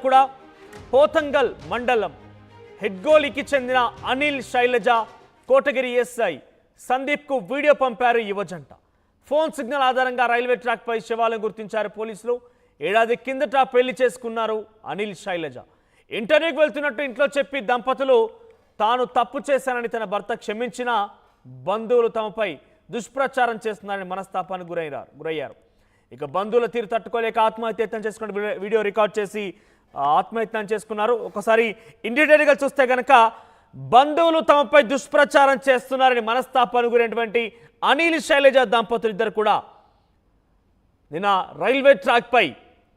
కూడా పోతంగల్ మండలం హెడ్గోలికి చెందిన అనిల్ శైలజ కోటగిరి ఎస్ఐ సందీప్ కు వీడియో పంపారు యువజంట. ఫోన్ సిగ్నల్ ఆధారంగా రైల్వే ట్రాక్ పై శవాలను గుర్తించారు పోలీసులు. ఏడాది కిందట పెళ్లి చేసుకున్నారు అనిల్ శైలజ. ఇంటర్వ్యూకి వెళ్తున్నట్టు ఇంట్లో చెప్పి దంపతులు తాను తప్పు చేశానని తన భర్త క్షమించిన బంధువులు తమపై దుష్ప్రచారం చేస్తున్నారని మనస్తాపానికి గురయ్యారు. ఇక బంధువుల తీరు తట్టుకోలేక ఆత్మహత్యయత్నం చేసుకున్న వీడియో రికార్డ్ చేసి ఆత్మహత్యం చేసుకున్నారు. ఒకసారి ఇండివిజువల్గా చూస్తే కనుక బంధువులు తమపై దుష్ప్రచారం చేస్తున్నారని మనస్తాపానికి గురైనటువంటి అనిల్ శైలజ దంపతులు ఇద్దరు కూడా నిన్న రైల్వే ట్రాక్ పై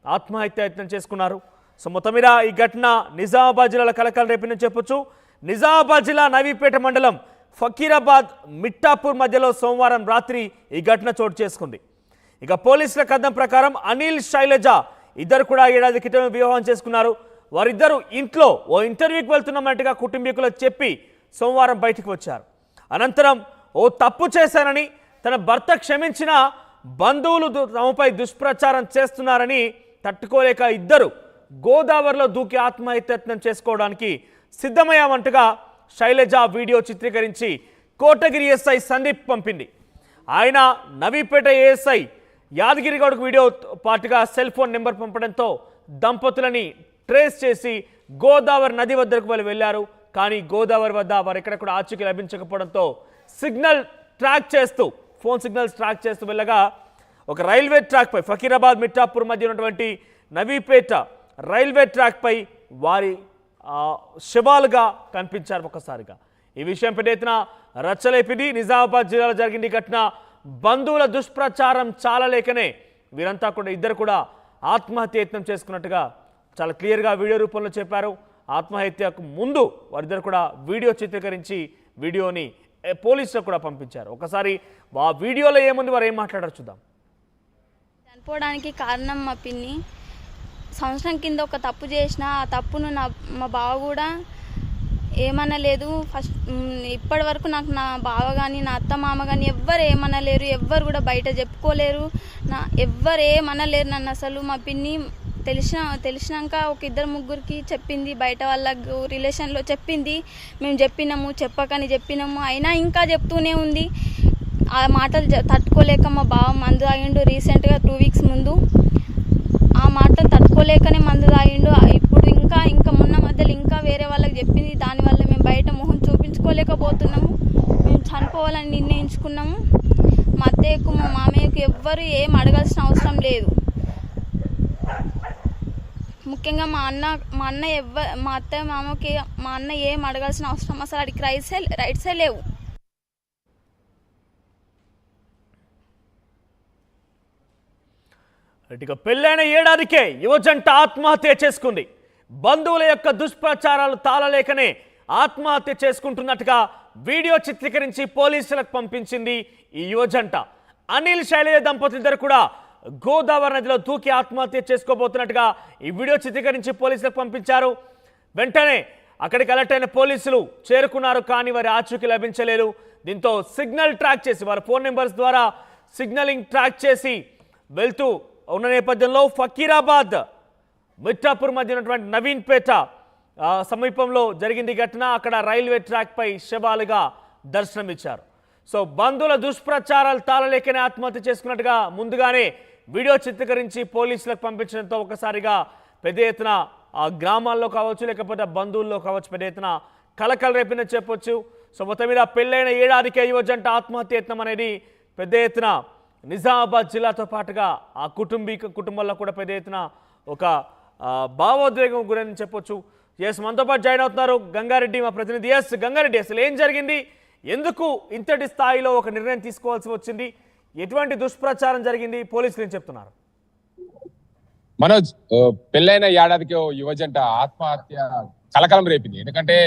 ఆత్మహత్యయత్నం చేసుకున్నారు. సో మొత్తం మీద ఈ ఘటన నిజామాబాద్ జిల్లాలో కలకలం రేపిందని చెప్పొచ్చు. నిజామాబాద్ జిల్లా నవీపేట మండలం ఫకీరాబాద్ మిట్టాపూర్ మధ్యలో సోమవారం రాత్రి ఈ ఘటన చోటు చేసుకుంది. ఇక పోలీసుల కథనం ప్రకారం అనిల్ శైలజ ఇద్దరు కూడా ఏడాది క్రితం వివాహం చేసుకున్నారు. వారిద్దరూ ఇంట్లో ఓ ఇంటర్వ్యూకి వెళ్తున్నట్టుగా కుటుంబీకులకు చెప్పి సోమవారం బయటకు వచ్చారు. అనంతరం ఓ తప్పు చేశానని తన భర్త క్షమించిన బంధువులు తమపై దుష్ప్రచారం చేస్తున్నారని తట్టుకోలేక ఇద్దరు గోదావరిలో దూకి ఆత్మహత్యయత్నం చేసుకోవడానికి సిద్ధమయ్యామంటగా శైలజ వీడియో చిత్రీకరించి కోటగిరి ఎస్ఐ సందీప్ పంపింది. ఆయన నవీపేట ఏఎస్ఐ యాదగిరిగౌడకు వీడియో పాటుగా సెల్ ఫోన్ నెంబర్ పంపడంతో దంపతులని ట్రేస్ చేసి గోదావరి నది వద్దకు వాళ్ళు వెళ్ళారు. కానీ గోదావరి వద్ద వారు ఎక్కడ కూడా ఆచూకీ లభించకపోవడంతో ఫోన్ సిగ్నల్స్ ట్రాక్ చేస్తూ వెళ్ళగా ఒక రైల్వే ట్రాక్ పై ఫకీరాబాద్ మిట్టాపూర్ మధ్య ఉన్నటువంటి నవీపేట రైల్వే ట్రాక్ పై వారి శవాలుగా కనిపించారు ఒక్కసారిగా. ఈ విషయం పెద్ద ఎత్తున రచ్చలేపింది. నిజామాబాద్ జిల్లాలో జరిగింది ఘటన. బంధువుల దుష్ప్రచారం చాలలేకనే వీరంతా కూడా ఇద్దరు కూడా ఆత్మహత్యయత్నం చేసుకున్నట్టుగా చాలా క్లియర్గా వీడియో రూపంలో చెప్పారు. ఆత్మహత్యకు ముందు వారిద్దరు కూడా వీడియో చిత్రీకరించి వీడియోని పోలీసులకు కూడా పంపించారు. ఒకసారి ఆ వీడియోలో ఏముంది, వారు ఏం మాట్లాడారు చూద్దాం. చనిపోవడానికి కారణం మా పిన్ని సంవత్సరం కింద ఒక తప్పు చేసిన, ఆ తప్పును మా బావ కూడా ఏమనలేదు. ఫస్ట్ ఇప్పటి వరకు నాకు నా బావ కానీ నా అత్త మామ కానీ ఎవ్వరు ఏమనలేరు, ఎవ్వరు కూడా బయట చెప్పుకోలేరు, ఎవ్వరు ఏమనలేరు నన్ను. అసలు మా పిన్ని తెలిసినాక ఒక ఇద్దరు ముగ్గురికి చెప్పింది, బయట వాళ్ళకు రిలేషన్లో చెప్పింది. మేము చెప్పకని చెప్పినాము, అయినా ఇంకా చెప్తూనే ఉంది. ఆ మాటలు తట్టుకోలేక మా బావ మందు తాగిండు రీసెంట్గా 2 వీక్స్ ముందు. ఆ మాటలు తట్టుకోలేకనే మందు తాగిండు. ఇప్పుడు ఇంకా మొన్న మధ్యలో ఇంకా వేరే వాళ్ళకి చెప్పింది. దానివల్ల మేము బయట మొహం చూపించుకోలేకపోతున్నాము. మేము చనిపోవాలని నిర్ణయించుకున్నాము. మా అత్తయ్యకు మా మామయ్యకు ఎవ్వరు ఏం అడగాల్సిన అవసరం లేదు. ముఖ్యంగా మా అత్తయ్య మామకి మా అన్న ఏం అడగాల్సిన అవసరం అసలు అడిగి రైట్సే లేవు. ఇక పెళ్ళైన ఏడాదికే యువజంట ఆత్మహత్య చేసుకుంది. బంధువుల యొక్క దుష్ప్రచారాలు తాళలేకనే ఆత్మహత్య చేసుకుంటున్నట్టుగా వీడియో చిత్రీకరించి పోలీసులకు పంపించింది ఈ యువజంట. అనిల్ శైలజ దంపతులిద్దరు కూడా గోదావరి నదిలో దూకి ఆత్మహత్య చేసుకోబోతున్నట్టుగా ఈ వీడియో చిత్రీకరించి పోలీసులకు పంపించారు. వెంటనే అక్కడికి అలర్ట్ అయిన పోలీసులు చేరుకున్నారు. కానీ వారి ఆచూకీ లభించలేదు. దీంతో సిగ్నల్ ట్రాక్ చేసి వారి ఫోన్ నెంబర్స్ ద్వారా సిగ్నలింగ్ ట్రాక్ చేసి వెళ్తూ ఉన్న నేపథ్యంలో ఫకీరాబాద్ మిట్టాపూర్ మధ్య ఉన్నటువంటి నవీన్పేట సమీపంలో జరిగింది ఘటన. అక్కడ రైల్వే ట్రాక్ పై శవాలుగా దర్శనమిచ్చారు. సో బంధువుల దుష్ప్రచారాలు తాళలేకనే ఆత్మహత్య చేసుకున్నట్టుగా ముందుగానే వీడియో చిత్రీకరించి పోలీసులకు పంపించడంతో ఒకసారిగా పెద్ద ఎత్తున ఆ గ్రామాల్లో కావచ్చు, లేకపోతే బంధువుల్లో కావచ్చు, పెద్ద ఎత్తున కలకల రేపిందని చెప్పొచ్చు. సో మొత్తం మీద పెళ్ళైన ఏడాదికే యువజంట ఆత్మహత్యయత్నం అనేది పెద్ద ఎత్తున నిజామాబాద్ జిల్లాతో పాటుగా ఆ కుటుంబంలో కూడా పెద్ద ఎత్తున ఒక భావోద్వేగం గురని చెప్పొచ్చు. మనతో పాటు జాయిన్ అవుతున్నారు గంగారెడ్డి, మా ప్రతినిధి. గంగారెడ్డి, అసలు ఏం జరిగింది, ఎందుకు ఇంతటి స్థాయిలో ఒక నిర్ణయం తీసుకోవాల్సి వచ్చింది, ఎటువంటి దుష్ప్రచారం జరిగింది, పోలీసులు ఏం చెప్తున్నారు? మనోజ్, పెళ్ళైన ఏడాదికి యువజంట ఆత్మహత్య కలకలం రేపింది. ఎందుకంటే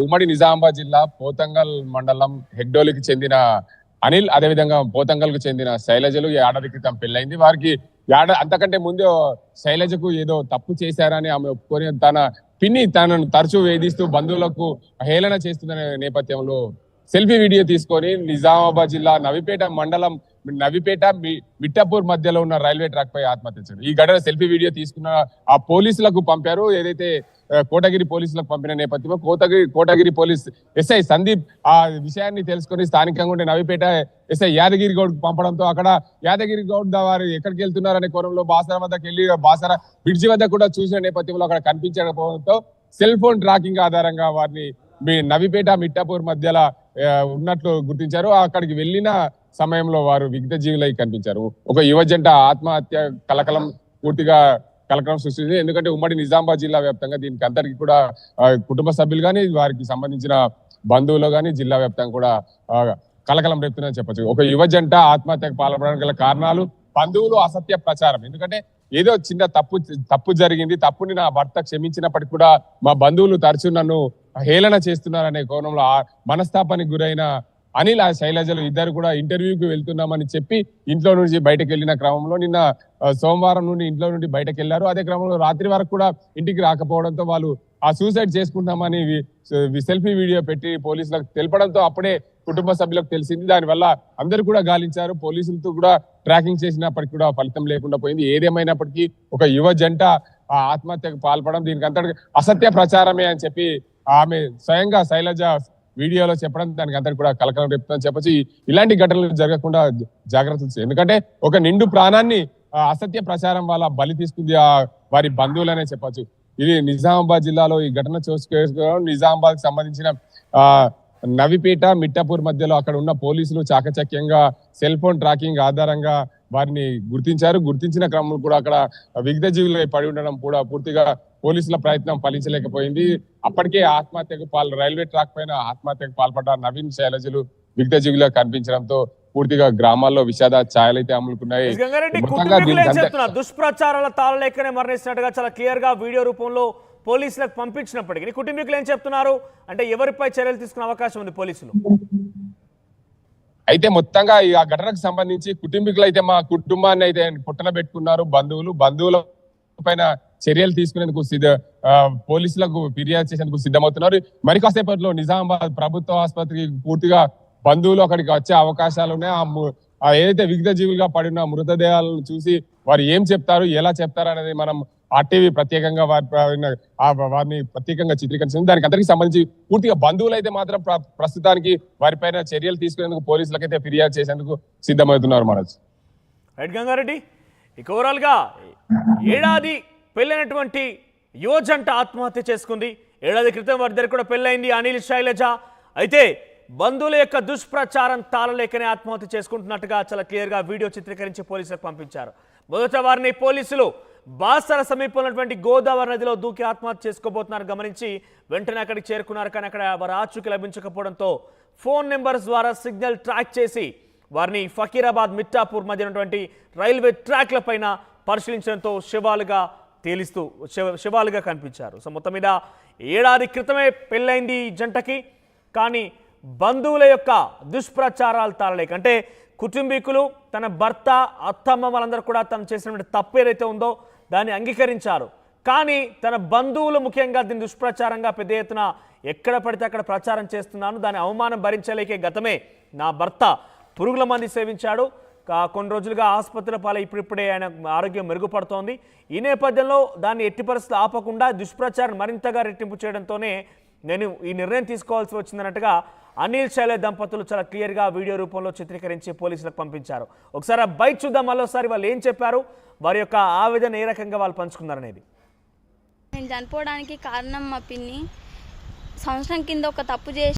ఉమ్మడి నిజామాబాద్ జిల్లా పోతంగల్ మండలం హెగ్డోలికి చెందిన అనిల్, అదేవిధంగా పోతంగల్ కు చెందిన శైలజలు ఏడాది క్రితం పెళ్ళైంది. వారికి అంతకంటే ముందు శైలజకు ఏదో తప్పు చేశారని ఆమె ఒప్పుకొని తన పిన్ని తనను తరచూ వేధిస్తూ బంధువులకు హేళన చేస్తున్న నేపథ్యంలో సెల్ఫీ వీడియో తీసుకొని నిజామాబాద్ జిల్లా నవీపేట మండలం నవిపేట మిట్టాపూర్ మధ్యలో ఉన్న రైల్వే ట్రాక్ పై ఆత్మహత్య చేశారు. ఈ ఘటన సెల్ఫీ వీడియో తీసుకున్న ఆ పోలీసులకు పంపారు. ఏదైతే కోటగిరి పోలీసులకు పంపిన నేపథ్యంలో కోటగిరి పోలీస్ ఎస్ఐ సందీప్ ఆ విషయాన్ని తెలుసుకొని స్థానికంగా ఉండే నవిపేట ఎస్ఐ యాదగిరి గౌడ్ పంపడంతో అక్కడ యాదగిరి గౌడ్ వారు ఎక్కడికి వెళ్తున్నారనే కోణంలో బాసర వద్దకు వెళ్ళి బాసర బ్రిడ్జి వద్ద కూడా చూసిన నేపథ్యంలో అక్కడ కనిపించకపోవడంతో సెల్ ఫోన్ ట్రాకింగ్ ఆధారంగా వారిని నవిపేట మిట్టాపూర్ మధ్యలో ఉన్నట్లు గుర్తించారు. అక్కడికి వెళ్ళిన సమయంలో వారు విగత జీవులై కనిపించారు. ఒక యువ జంట ఆత్మహత్య పూర్తిగా కలకలం సృష్టించింది. ఎందుకంటే ఉమ్మడి నిజామాబాద్ జిల్లా వ్యాప్తంగా దీనికి అందరికీ కూడా కుటుంబ సభ్యులు కానీ వారికి సంబంధించిన బంధువులు కానీ జిల్లా వ్యాప్తంగా కూడా కలకలం రేపుతుందని చెప్పొచ్చు. ఒక యువ జంట ఆత్మహత్యకు పాల్పడడానికి గల కారణాలు బంధువులు అసత్య ప్రచారం. ఎందుకంటే ఏదో చిన్న తప్పు జరిగింది, తప్పుని నా భర్త క్షమించినప్పటికీ కూడా మా బంధువులు తరచూ నన్ను హేళన చేస్తున్నారనే కోణంలో మనస్తాపానికి గురైన అనిల్ శైలజలు ఇద్దరు కూడా ఇంటర్వ్యూకి వెళ్తున్నామని చెప్పి ఇంట్లో నుంచి బయటకు వెళ్ళిన క్రమంలో నిన్న సోమవారం నుండి ఇంట్లో నుండి బయటకు వెళ్లారు. అదే క్రమంలో రాత్రి వరకు కూడా ఇంటికి రాకపోవడంతో వాళ్ళు ఆ సూసైడ్ చేసుకుంటామని సెల్ఫీ వీడియో పెట్టి పోలీసులకు తెలపడంతో అప్పుడే కుటుంబ సభ్యులకు తెలిసింది. దానివల్ల అందరూ కూడా గాలించారు. పోలీసులతో కూడా ట్రాకింగ్ చేసినప్పటికీ కూడా ఫలితం లేకుండా పోయింది. ఏదేమైనప్పటికీ ఒక యువ జంట ఆ ఆత్మహత్యకు పాల్పడడం దీనికి అంతటి అసత్య ప్రచారమే అని చెప్పి ఆమె స్వయంగా శైలజ వీడియోలో చెప్పడం దానికి అందరికి కూడా కలకలం రేపుతుందని చెప్పొచ్చు. ఇలాంటి ఘటనలు జరగకుండా జాగ్రత్తలు. ఎందుకంటే ఒక నిండు ప్రాణాన్ని అసత్య ప్రచారం వల్ల బలి తీసుకుంది వారి బంధువులనే చెప్పొచ్చు. ఇది నిజామాబాద్ జిల్లాలో ఈ ఘటన చూసుకోవడం నిజామాబాద్ కి సంబంధించిన నవిపేట మిట్టాపూర్ మధ్యలో అక్కడ ఉన్న పోలీసులు చాకచక్యంగా సెల్ ఫోన్ ట్రాకింగ్ ఆధారంగా వారిని గుర్తించారు. గుర్తించిన క్రమంలో కూడా అక్కడ విగత జీవులు పడి ఉండడం కూడా పూర్తిగా పోలీసుల ప్రయత్నం ఫలించలేకపోయింది. అప్పటికే రైల్వే ట్రాక్ పైన ఆత్మహత్యకు పాల్పడ్డ నవీన్ శైలజలు విగత జీవులుగా కనిపించడంతో పూర్తిగా గ్రామాల్లో విషాద ఛాయలైతే అమలుకున్నాయి. దుష్ప్రచారాల తాళలేకనే మరణిస్తున్నట్టుగా చాలా క్లియర్ గా వీడియో రూపంలో పోలీసులకు పంపించినప్పటికీ కుటుంబీకులు ఏం చెప్తున్నారు అంటే ఎవరిపై చర్యలు తీసుకునే అవకాశం ఉంది పోలీసులు? అయితే మొత్తంగా ఆ ఘటనకు సంబంధించి కుటుంబీకులు అయితే మా కుటుంబాన్ని అయితే పుట్టన పెట్టుకున్నారు. బంధువుల పైన చర్యలు తీసుకునేందుకు పోలీసులకు ఫిర్యాదు చేసేందుకు సిద్ధమవుతున్నారు. మరి కాసేపట్లో నిజామాబాద్ ప్రభుత్వ ఆసుపత్రికి పూర్తిగా బంధువులు అక్కడికి వచ్చే అవకాశాలు ఉన్నాయి. ఏదైతే విగత జీవులుగా పడిన మృతదేహాలను చూసి వారు ఏం చెప్తారు, ఎలా చెప్తారు అనేది మనం ఆర్టీవీ ప్రత్యేకంగా వారిని ప్రత్యేకంగా చిత్రీకరించింది. దానికి అందరికి సంబంధించి పూర్తిగా బంధువులు అయితే మాత్రం ప్రస్తుతానికి వారిపైన చర్యలు తీసుకునేందుకు పోలీసులకైతే ఫిర్యాదు చేసేందుకు సిద్ధమవుతున్నారు. మనోజ్ రైట్ గంగారెడ్డి, ఇక ఓవరాల్ గా ఏడాది పెళ్ళైనటువంటి యువజంట ఆత్మహత్య చేసుకుంది. ఏడాది క్రితం వారిద్దరు కూడా పెళ్ళైంది అనిల్ శైలజ. అయితే బంధువుల యొక్క దుష్ప్రచారం తాళలేకనే ఆత్మహత్య చేసుకుంటున్నట్టుగా చాలా క్లియర్ గా వీడియో చిత్రీకరించి పోలీసులకు పంపించారు. మొదట వారిని పోలీసులు బాసర సమీపంలో ఉన్నటువంటి గోదావరి నదిలో దూకి ఆత్మహత్య చేసుకోబోతున్నారు గమనించి వెంటనే అక్కడికి చేరుకున్నారు. కానీ అక్కడ వారి ఆచూకీ లభించకపోవడంతో ఫోన్ నెంబర్స్ ద్వారా సిగ్నల్ ట్రాక్ చేసి వారిని ఫకీరాబాద్ మిట్టాపూర్ మధ్య ఉన్నటువంటి రైల్వే ట్రాక్ల పైన పరిశీలించడంతో శవాలుగా కనిపించారు. సో మొత్తం మీద ఏడాది క్రితమే పెళ్ళైంది ఈ జంటకి. కానీ బంధువుల యొక్క దుష్ప్రచారాలు తాళలేక అంటే కుటుంబీకులు తన భర్త అత్తమ్మ వాళ్ళందరూ కూడా తను చేసినటువంటి తప్పు ఏదైతే ఉందో దాన్ని అంగీకరించారు. కానీ తన బంధువులు ముఖ్యంగా దీన్ని దుష్ప్రచారంగా పెద్ద ఎత్తున ఎక్కడ పడితే అక్కడ ప్రచారం చేస్తున్నాను, దాని అవమానం భరించలేకే గతమే నా భర్త పురుగుల మంది సేవించాడు, కొన్ని రోజులుగా ఆసుపత్రుల పాలై ఇప్పుడిప్పుడే ఆయన ఆరోగ్యం మెరుగుపడుతోంది. ఈ నేపథ్యంలో దాన్ని ఎట్టి పరిస్థితులు ఆపకుండా దుష్ప్రచారం మరింతగా రెట్టింపు చేయడంతోనే నేను ఈ నిర్ణయం తీసుకోవాల్సి వచ్చిందన్నట్టుగా అనిల్ శైలజ దంపతులు చాలా క్లియర్గా వీడియో రూపంలో చిత్రీకరించి పోలీసులకు పంపించారు. ఒకసారి ఆ బైట్ చూద్దాం, మరోసారి వాళ్ళు ఏం చెప్పారు, వారి యొక్క ఆవేదన ఏ రకంగా వాళ్ళు పంచుకున్నారనేది. నేను చనిపోవడానికి కారణం మా పిన్ని సంవత్సరం కింద ఒక తప్పు చేసి